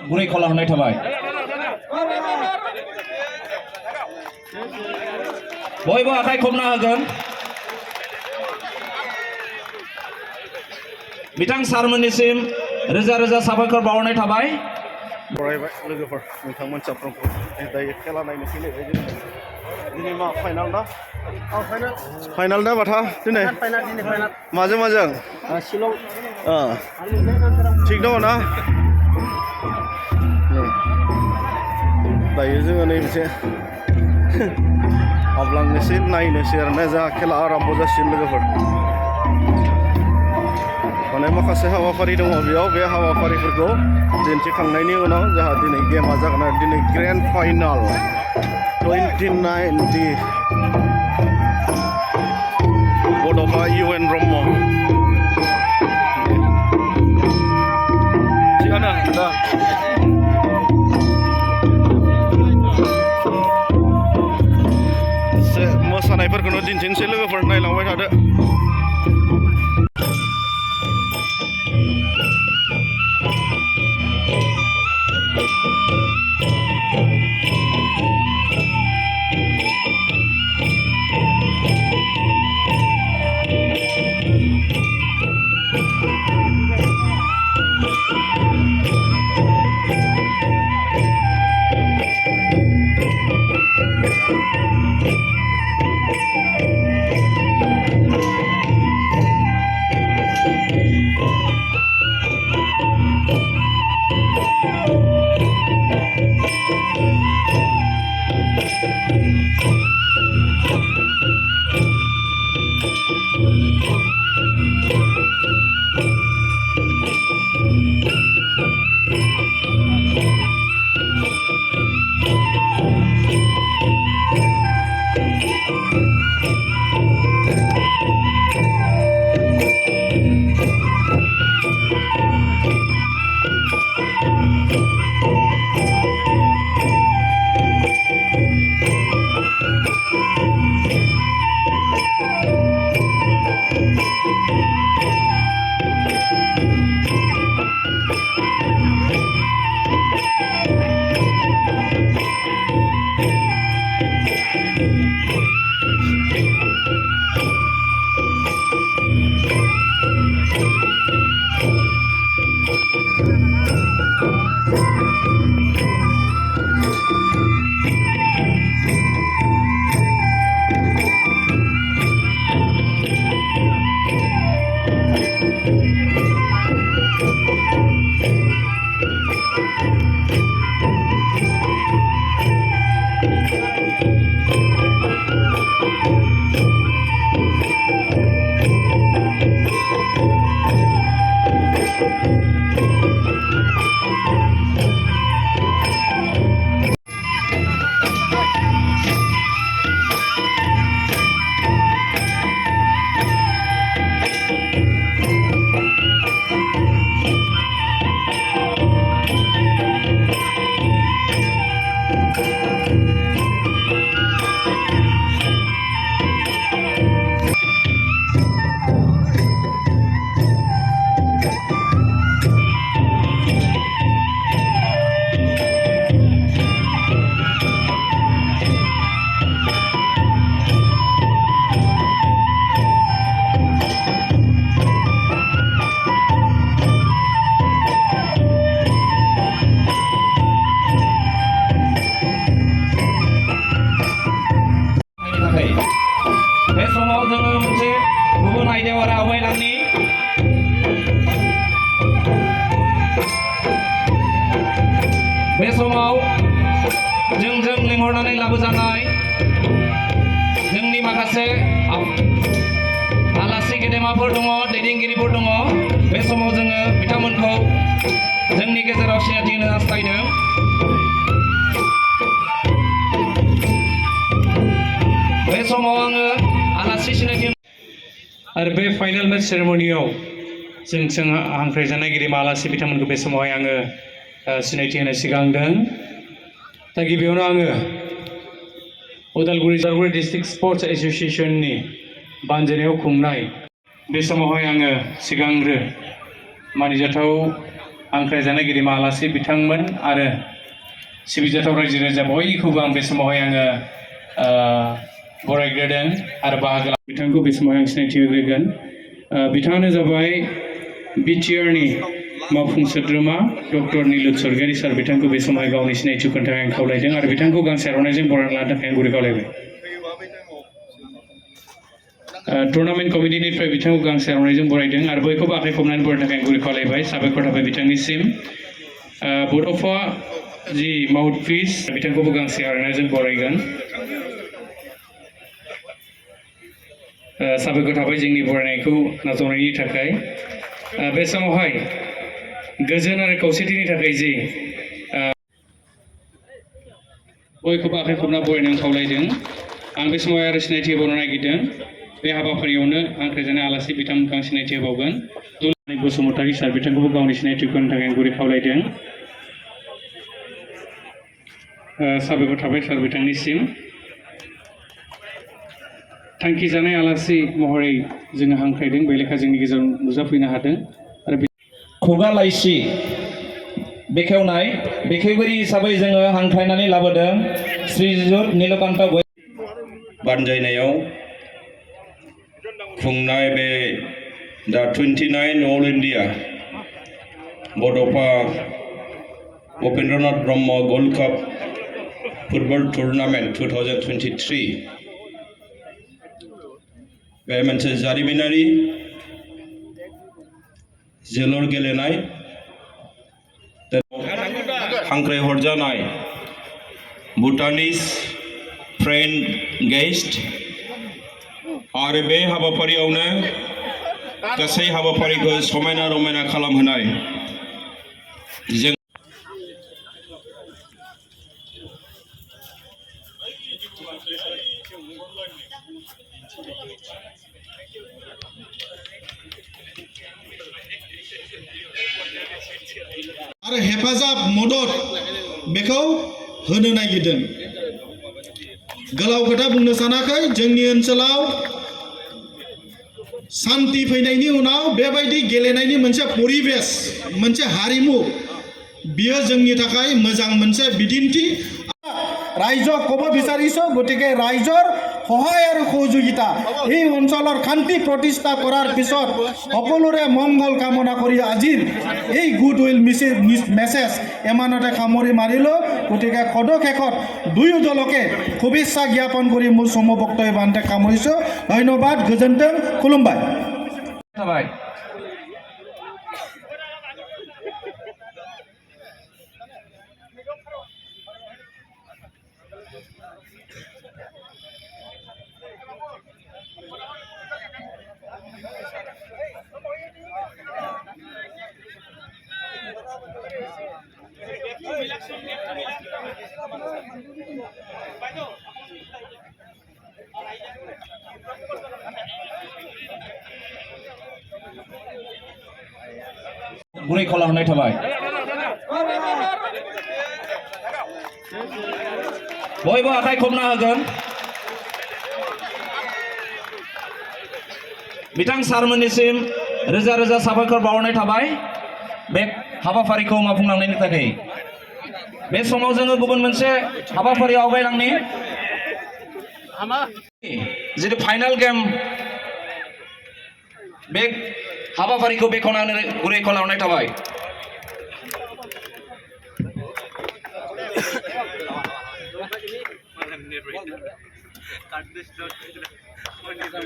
गुरै खालामनाय थाबाय बयबो आखाइ खबना होगोन बिथां सारमोननिसिम रोजा रोजा साबायखर बावहरनाय थाबाय बरायबाय लोगोफोर नोंथांमोन साफ्रोमखौ दायो खेला नायनो फैलायबाय दिनै मा फाइनाल ना फाइनाल ना माथा दिनै माजों माजों शिलं थिग दङ ना दायो जोङो नै मोनसे हाबलांनोसै नायनोसै आरोना जा खेला आराम्भ जासिगोन लोगोफोर माने माखासे हाबाफारि दङ बेयाव बे हाबाफारिफोरखौ दिन्थिखांनायनि उनाव जोंहा दिनै गेमा जागोन आरो दिनै ग्रेन्ड फाइनाल 2090 बड'फा UN ब्रह्म थिगानो दा एसे मोसानायफोरखौनो दिन्थिनोसै लोगोफोर नायलांबाय थादो बे समाव जोंजों लिंहरनानै लाबोजानाय जोंनि माखासे आलासि गेदेमाफोर दङ दैदेनगिरिफोर दङ बे समाव जोङो बिथांमोनखौ जोंनि गेजेराव सिनायथि होनो हास्थायदों बे समाव आङो आलासि सिनायथि आरो बे फाइनाल मेच सेरेमनियाव जों हांख्रायजानाय गेदेमा आलासि बिथांमोनखौ बे समावहाय आङो सिनायथि होनो सिगांदों दा गिबियावनो आङो उदालगुरि डिस्ट्रिक्ट स्पर्ट्स एसोसिएशननि बानजायनायाव खुंनाय बे समावहाय आङो सिगांग्रो मानिजाथाव हांख्रायजानाय गेदेमा आलासि बिथांमोन आरो सिबिजाथाव रायजो राजा बयखौबो आं बे समावहाय आङो बरायग्रोदों आरो बाहागो बिथांखौ बे समावहाय आं सिनायथि होग्रोगोन। बिथाङानो जाबाय बिटिआरनि मावफुं सोद्रोमा डक्टर निलुत स्वर्गियारि सार बिथांखौ बे समावहाय गावनि सिनायथिखौ होनो थाखाय आं खावलायदों आरो बिथांखौ गांसे आर'नाइजों बरायना लानो थाखाय आं गुरै खावलायबाय। टुर्नामेन्ट कमिटिनिफ्राय बिथांखौ गांसे आर'नाइजों बरायदों आरो बयखौबो आखाइ खबनानै बरायनो थाखाय आं गुरै खावलायबाय। साबायखर थाबाय बिथांनिसिम। बड'फा जि माउथपिस बिथांखौबो गांसे आर'नाइजों बरायगोन। साबायखर थाबाय जोंनि बरायनायखौ नाजावनायनि थाखाय। बे समावहाय गोजोन आरो खौसेथिनि थाखाय जि बयखौबो आखाइ खबना बरायनो खावलायदों। आं बे समाव आरो सिनायथि होबावनो नागिरदों। बे हाबाफारियावनो हांख्रायजानाय आलासि बिथांमोनखौ आं सिनायथि होबावगोन। दुलाराय बसुमतारी सार बिथांखौबो गावनि सिनायथिखौ होनो थाखाय आं गुरै खावलायदों। साबायखर थाबाय सार बिथांनिसिम। थांखिजानाय आलासि महरै जोङो हांख्रायदों बे लेखा जोंनि गेजेराव नुजाफैनो हादों आरो खुगा लाइसि बेखेवनाय बेखेवगिरि हिसाबै जोङो हांख्रायनानै लाबोदों श्रीजुत नीलकान्त बानजायनायाव खुंनाय बे दा 29 अल India Bodofa Upendranath Brahma gold cup football tournament 2023 बे मोनसे जारिमिनारि जोलुर गेलेनाय हांख्राय हरजानाय भुटानिस फ्रेन्ड गेस्ट आरो बे हाबाफारियावनो गासै हाबाफारिखौ समायना रमायना खालामहोनाय जों आरो हेफाजाब मदद बेखौ होनो नागिरदों। गोलाव खोथा बुंनो सानाखै। जोंनि ओनसोलाव शान्ति फैनायनि उनाव बेबायदि गेलेनायनि मोनसे परिबेस मोनसे हारिमु बियो जोंनि थाखाय मोजां मोनसे बिदिन्थि। रायजक कब বিচাৰিছো গতিকে ৰাইজৰ সহায় আৰু সহযোগিতা এই অঞ্চলৰ শান্তি প্ৰতিষ্ঠা কৰাৰ পিছত সকলোৰে মংগল কামনা কৰি আজিৰ এই গুড উইল মেছেজ এমানতে সামৰি মাৰিলো। গতিকে সদশেষত দুয়ো দলকে শুভেচ্ছা জ্ঞাপন কৰি মোৰ চমু বক্তব্য বান্তে সামৰিছো। ধন্যবাদ। গোজোন্থों खुलुमबाय। थाबाय। गुरै खालामनाय थाबाय। बयबो आखाइ खबना होगोन। बिथां सारमोननिसिम रोजा रोजा साबायखर बावहरनाय थाबाय बे हाबाफारिखौ मावफुंलांनायनि थाखाय। बे समाव जोङो गुबुन मोनसे हाबाफारियाव आवगायलांनि जितु फाइनाल गेम बे हाबाफारिखौ बेखेवनानै गुरै खालामनाय थाबाय।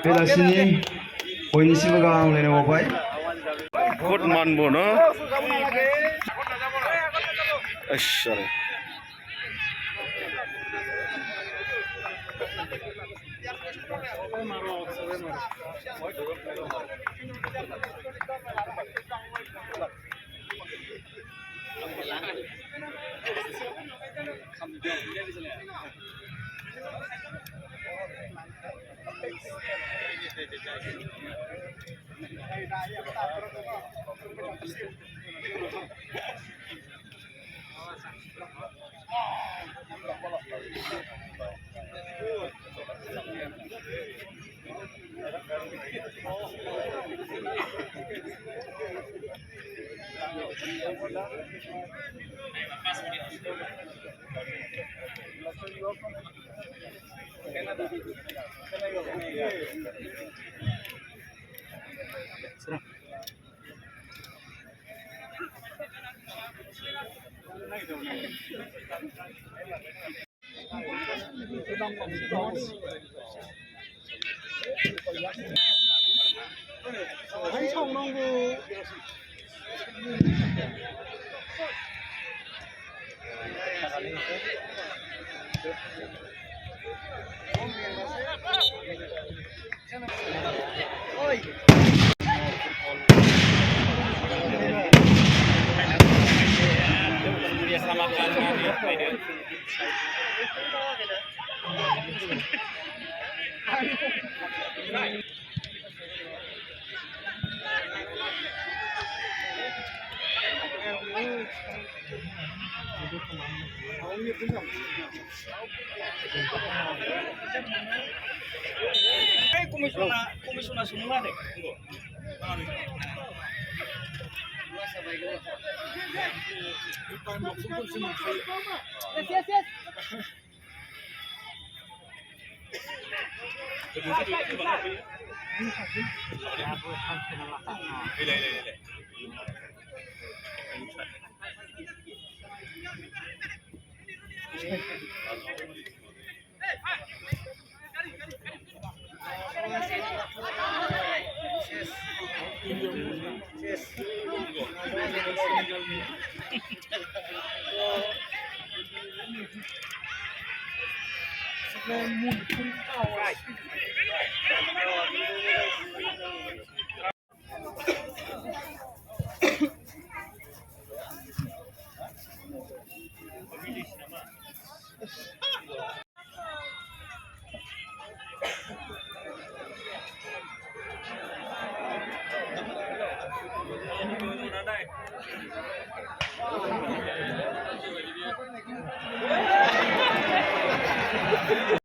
बेलासिनि बयनिसिमबो गाहाम हामलायनाय बावबाय। बुहुद मानबो न Komisioner semua deh.